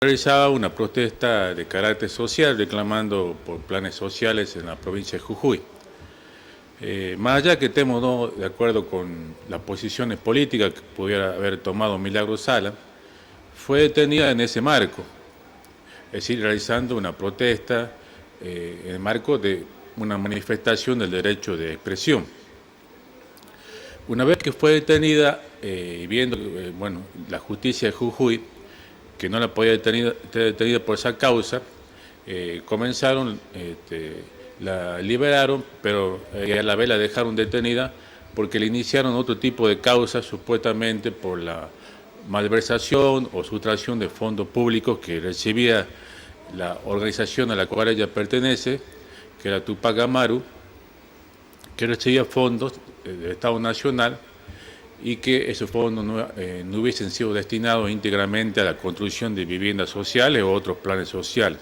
Realizaba una protesta de carácter social reclamando por planes sociales en la provincia de Jujuy. Más allá que estemos no de acuerdo con las posiciones políticas que pudiera haber tomado Milagro Sala, fue detenida en ese marco, es decir, realizando una protesta en el marco de una manifestación del derecho de expresión. Una vez que fue detenida, viendo la justicia de Jujuy, que no la podía tener detenida por esa causa, la liberaron, pero a la vez la dejaron detenida porque le iniciaron otro tipo de causas, supuestamente por la malversación o sustracción de fondos públicos que recibía la organización a la cual ella pertenece, que era Tupac Amaru, que recibía fondos del Estado Nacional y que esos fondos no hubiesen sido destinados íntegramente a la construcción de viviendas sociales o otros planes sociales.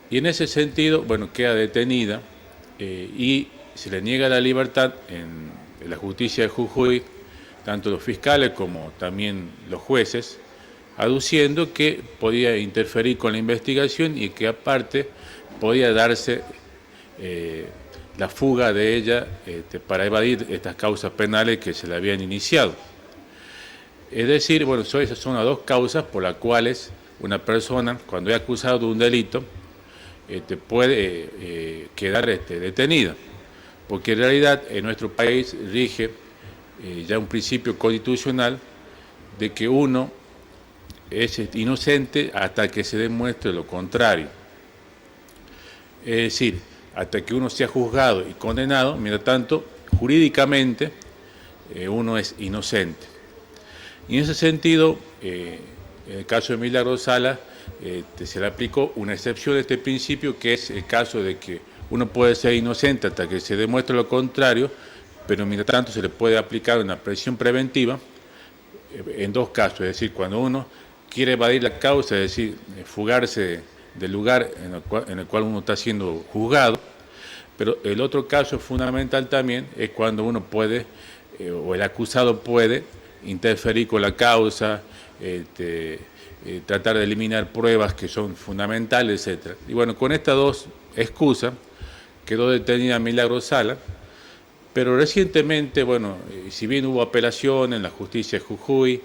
Y en ese sentido, queda detenida y se le niega la libertad en la justicia de Jujuy, tanto los fiscales como también los jueces, aduciendo que podía interferir con la investigación y que aparte podía darse la fuga de ella para evadir estas causas penales que se le habían iniciado. Es decir, esas son las dos causas por las cuales una persona, cuando es acusado de un delito, puede quedar detenida, porque en realidad en nuestro país rige ya un principio constitucional de que uno es inocente hasta que se demuestre lo contrario. Es decir, hasta que uno sea juzgado y condenado, mientras tanto, jurídicamente uno es inocente. Y en ese sentido, en el caso de Milagro Sala, se le aplicó una excepción de este principio, que es el caso de que uno puede ser inocente hasta que se demuestre lo contrario, pero mientras tanto se le puede aplicar una prisión preventiva en dos casos, es decir, cuando uno quiere evadir la causa, es decir, fugarse del lugar en el cual uno está siendo juzgado, pero el otro caso fundamental también es cuando uno puede, o el acusado puede, interferir con la causa, tratar de eliminar pruebas que son fundamentales, etc. Y con estas dos excusas quedó detenida Milagro Sala, pero recientemente, si bien hubo apelación en la justicia de Jujuy,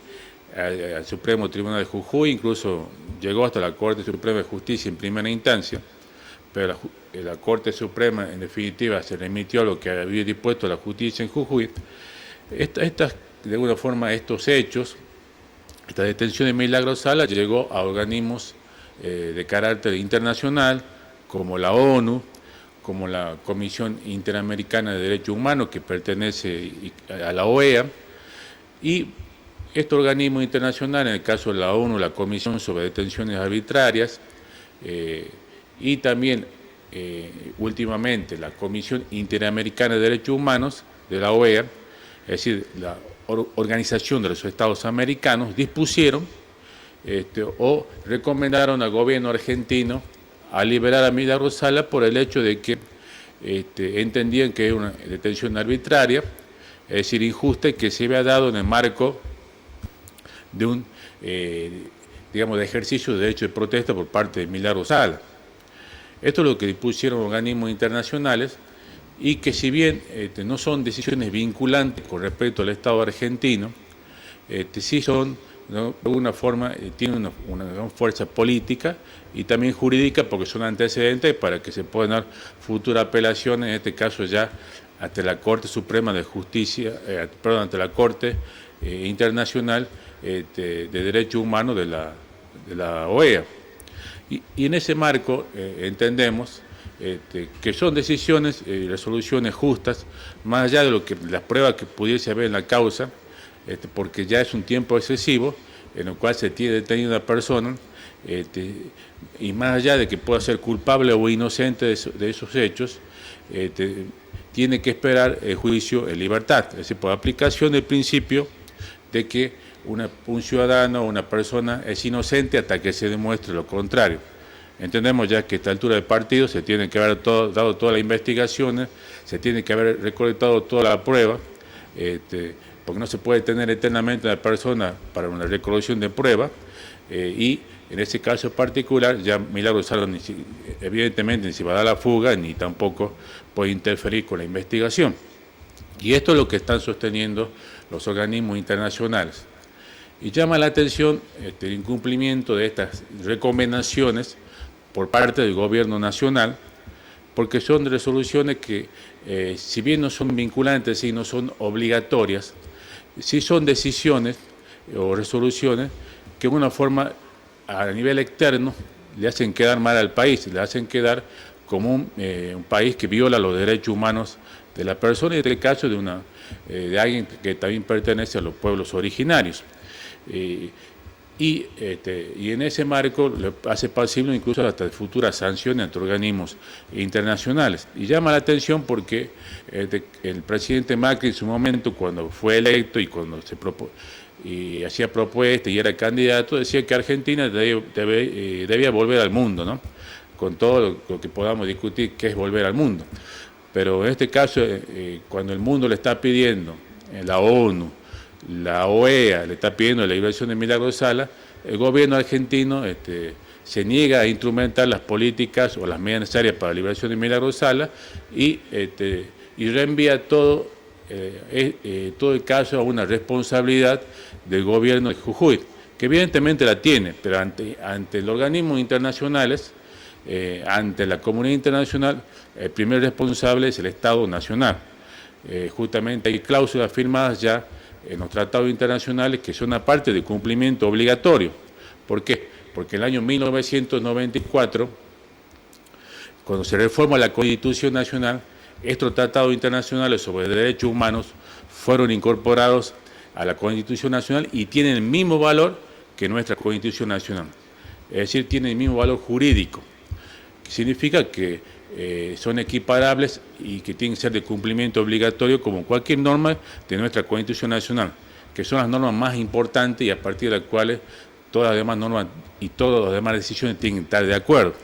al Supremo Tribunal de Jujuy, incluso llegó hasta la Corte Suprema de Justicia en primera instancia, pero la Corte Suprema en definitiva se remitió a lo que había dispuesto la justicia en Jujuy. De alguna forma estos hechos, esta detención de Milagro Sala llegó a organismos de carácter internacional, como la ONU, como la Comisión Interamericana de Derechos Humanos, que pertenece a la OEA, y estos organismos internacionales, en el caso de la ONU, la Comisión sobre Detenciones Arbitrarias, y también últimamente la Comisión Interamericana de Derechos Humanos de la OEA, es decir, la Organización de los Estados Americanos, dispusieron o recomendaron al gobierno argentino a liberar a Milagro Sala por el hecho de que entendían que era una detención arbitraria, es decir, injusta, y que se había dado en el marco de un de ejercicio de derecho de protesta por parte de Milagro Sala. Esto es lo que dispusieron organismos internacionales y que, si bien no son decisiones vinculantes con respecto al Estado argentino, sí son, ¿no?, de alguna forma tienen una gran fuerza política y también jurídica, porque son antecedentes para que se puedan dar futuras apelaciones, en este caso ya ante la Corte Suprema de Justicia, ante la Corte Internacional de Derechos Humanos de la OEA. Y en ese marco entendemos que son decisiones y resoluciones justas, más allá de las pruebas que pudiese haber en la causa, porque ya es un tiempo excesivo en el cual se tiene detenida una persona, y más allá de que pueda ser culpable o inocente de esos hechos, tiene que esperar el juicio en libertad, es decir, por aplicación del principio de que un ciudadano o una persona es inocente hasta que se demuestre lo contrario. Entendemos ya que a esta altura del partido se tiene que haber dado todas las investigaciones, se tiene que haber recolectado toda la prueba, porque no se puede tener eternamente a la persona para una recolección de pruebas, y en ese caso particular ya Milagro Sala evidentemente ni se va a dar la fuga ni tampoco puede interferir con la investigación. Y esto es lo que están sosteniendo los organismos internacionales. Y llama la atención el incumplimiento de estas recomendaciones por parte del gobierno nacional, porque son resoluciones que, si bien no son vinculantes y no son obligatorias, sí son decisiones o resoluciones que de una forma a nivel externo le hacen quedar mal al país, le hacen quedar como un país que viola los derechos humanos de la persona, y en este caso de alguien que también pertenece a los pueblos originarios. Y en ese marco le hace posible incluso hasta futuras sanciones ante organismos internacionales. Y llama la atención porque el presidente Macri en su momento, cuando fue electo y cuando y hacía propuestas y era candidato, decía que Argentina debía volver al mundo, ¿no? Con todo lo que podamos discutir qué es volver al mundo. Pero en este caso, cuando el mundo le está pidiendo, la ONU, la OEA le está pidiendo la liberación de Milagro Sala, el gobierno argentino se niega a instrumentar las políticas o las medidas necesarias para la liberación de Milagro Sala y reenvía todo el caso a una responsabilidad del gobierno de Jujuy, que evidentemente la tiene, pero ante los organismos internacionales, ante la comunidad internacional, el primer responsable es el Estado Nacional. Justamente hay cláusulas firmadas ya en los tratados internacionales que son una parte de cumplimiento obligatorio. ¿Por qué? Porque en el año 1994, cuando se reforma la Constitución Nacional, estos tratados internacionales sobre derechos humanos fueron incorporados a la Constitución Nacional y tienen el mismo valor que nuestra Constitución Nacional. Es decir, tienen el mismo valor jurídico. Significa que son equiparables y que tienen que ser de cumplimiento obligatorio como cualquier norma de nuestra Constitución Nacional, que son las normas más importantes y a partir de las cuales todas las demás normas y todas las demás decisiones tienen que estar de acuerdo.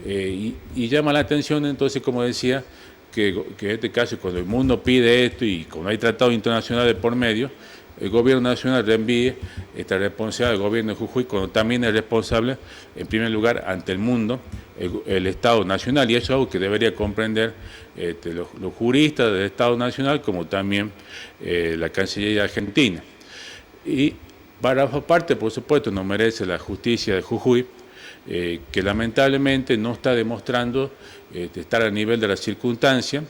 Y llama la atención entonces, como decía, que en este caso cuando el mundo pide esto y cuando hay tratados internacionales por medio, el gobierno nacional reenvíe esta responsabilidad al gobierno de Jujuy, cuando también es responsable, en primer lugar, ante el mundo, el Estado Nacional, y eso es algo que debería comprender los juristas del Estado Nacional, como también la Cancillería Argentina. Y para parte, por supuesto, no merece la justicia de Jujuy, que lamentablemente no está demostrando estar a nivel de la circunstancia,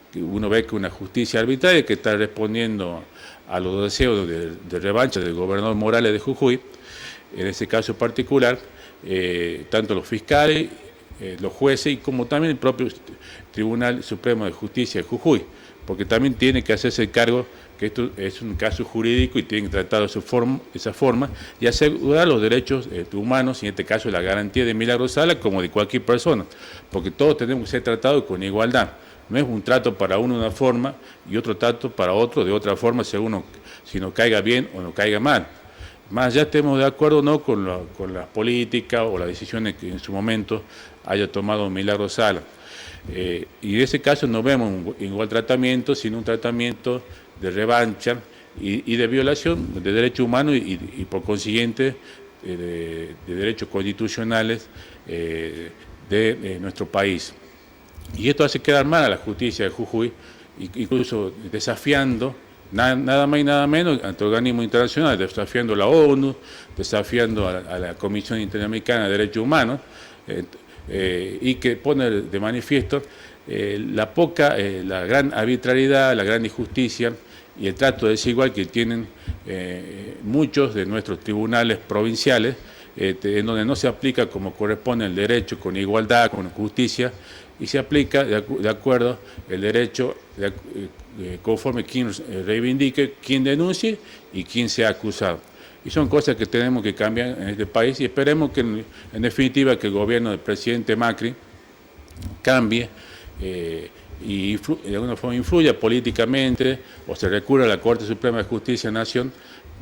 que uno ve que una justicia arbitraria que está respondiendo a los deseos de revancha del gobernador Morales de Jujuy, en ese caso particular, tanto los fiscales, los jueces y como también el propio Tribunal Supremo de Justicia de Jujuy, porque también tiene que hacerse cargo que esto es un caso jurídico y tiene que tratarlo de esa forma y asegurar los derechos humanos, y en este caso la garantía de Milagro Sala como de cualquier persona, porque todos tenemos que ser tratados con igualdad. No es un trato para uno de una forma y otro trato para otro de otra forma, según si nos caiga bien o nos caiga mal. Más ya estemos de acuerdo o no con la política o las decisiones que en su momento haya tomado Milagro Sala. Y en ese caso no vemos un igual tratamiento, sino un tratamiento de revancha y de violación de derechos humanos y por consiguiente de derechos constitucionales de nuestro país. Y esto hace quedar mal a la justicia de Jujuy, incluso desafiando nada más y nada menos ante organismos internacionales, desafiando a la ONU, desafiando a la Comisión Interamericana de Derechos Humanos, y que pone de manifiesto la gran arbitrariedad, la gran injusticia y el trato desigual que tienen muchos de nuestros tribunales provinciales, en donde no se aplica como corresponde el derecho con igualdad, con justicia, y se aplica de acuerdo el derecho conforme quien reivindique, quien denuncie y quien sea acusado. Y son cosas que tenemos que cambiar en este país y esperemos que en definitiva que el gobierno del presidente Macri cambie y de alguna forma influya políticamente o se recurra a la Corte Suprema de Justicia de la Nación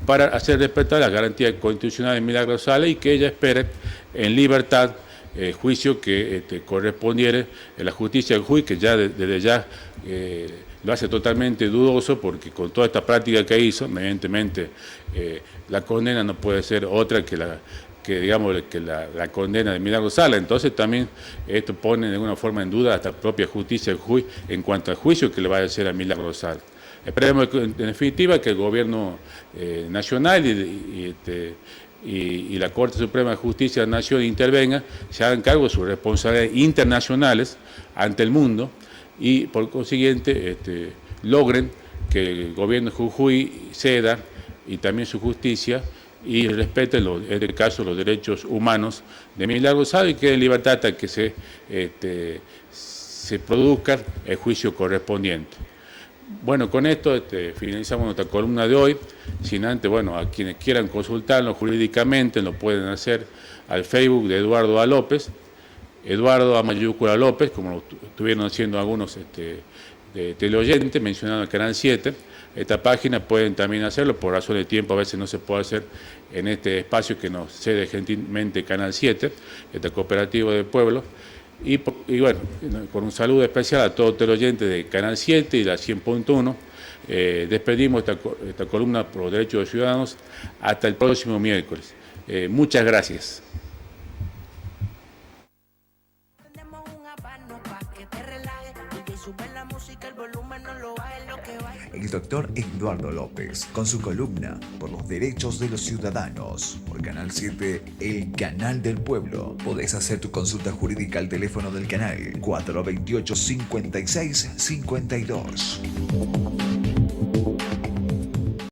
para hacer respetar las garantías constitucionales de Milagro Sala y que ella espere en libertad juicio que correspondiera en la justicia del juicio, que ya desde ya lo hace totalmente dudoso porque con toda esta práctica que hizo, evidentemente la condena no puede ser otra que que digamos que la condena de Milagro Sala. Entonces también esto pone de alguna forma en duda hasta la propia justicia del Jujuy en cuanto al juicio que le va a hacer a Milagro Sala. Esperemos que, en definitiva, que el gobierno nacional y la Corte Suprema de Justicia de la Nación intervenga, se hagan cargo de sus responsabilidades internacionales ante el mundo y por consiguiente logren que el gobierno de Jujuy ceda y también su justicia y respete, en este caso, los derechos humanos de Milagro Sala y quede en libertad hasta que se produzca el juicio correspondiente. Bueno, con esto finalizamos nuestra columna de hoy. Sin antes, bueno, a quienes quieran consultarlo jurídicamente lo pueden hacer al Facebook de Eduardo A. López, Eduardo A. mayúscula López, como lo estuvieron haciendo algunos de teleoyentes, mencionando el Canal 7. Esta página pueden también hacerlo, por razón de tiempo a veces no se puede hacer en este espacio que nos cede gentilmente Canal 7, esta cooperativa de pueblos. Y bueno, con un saludo especial a todos los oyentes de Canal 7 y la 100.1, despedimos esta columna por los derechos de los ciudadanos hasta el próximo miércoles. Muchas gracias. El doctor Eduardo López, con su columna por los derechos de los ciudadanos, por Canal 7, el canal del pueblo. Podés hacer tu consulta jurídica al teléfono del canal 428-5652.